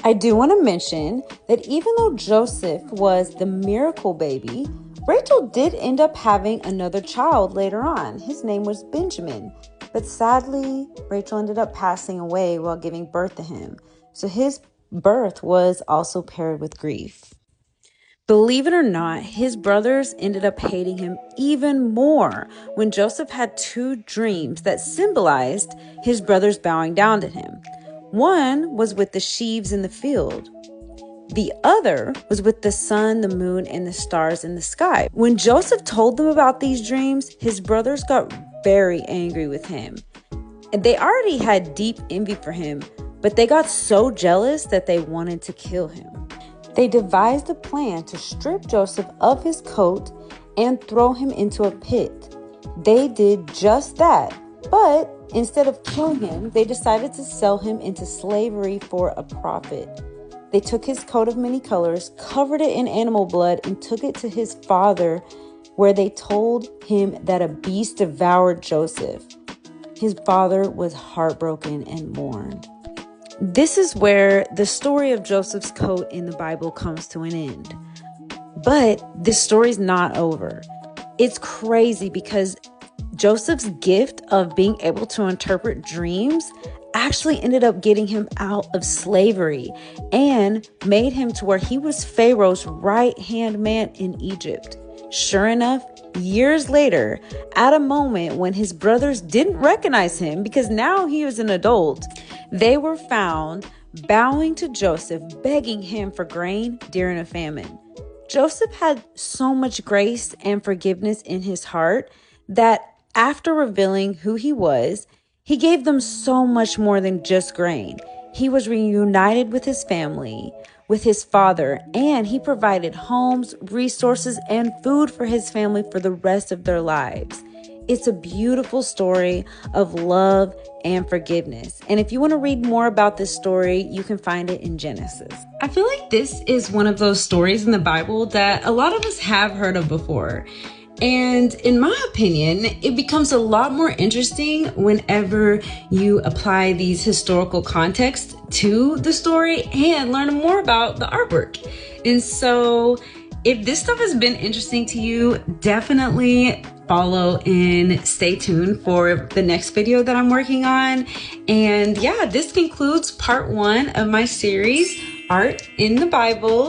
I do want to mention that even though Joseph was the miracle baby, Rachel did end up having another child later on. His name was Benjamin. But sadly, Rachel ended up passing away while giving birth to him. So his birth was also paired with grief. Believe it or not, his brothers ended up hating him even more when Joseph had two dreams that symbolized his brothers bowing down to him. One was with the sheaves in the field. The other was with the sun, the moon, and the stars in the sky. When Joseph told them about these dreams, his brothers got very angry with him. And they already had deep envy for him, but they got so jealous that they wanted to kill him. They devised a plan to strip Joseph of his coat and throw him into a pit. They did just that, but instead of killing him, they decided to sell him into slavery for a profit. They took his coat of many colors, covered it in animal blood, and took it to his father, where they told him that a beast devoured Joseph. His father was heartbroken and mourned. This is where the story of Joseph's coat in the Bible comes to an end. But this story's not over. It's crazy because Joseph's gift of being able to interpret dreams actually ended up getting him out of slavery and made him to where he was Pharaoh's right-hand man in Egypt. Sure enough, years later, at a moment when his brothers didn't recognize him because now he was an adult, they were found bowing to Joseph, begging him for grain during a famine. Joseph had so much grace and forgiveness in his heart that after revealing who he was, he gave them so much more than just grain. He was reunited with his family, with his father, and he provided homes, resources, and food for his family for the rest of their lives. It's a beautiful story of love and forgiveness. And if you want to read more about this story, you can find it in Genesis. I feel like this is one of those stories in the Bible that a lot of us have heard of before. And in my opinion, it becomes a lot more interesting whenever you apply these historical contexts to the story and learn more about the artwork. And so if this stuff has been interesting to you, definitely follow and stay tuned for the next video that I'm working on. And yeah, this concludes part 1 of my series, Art in the Bible.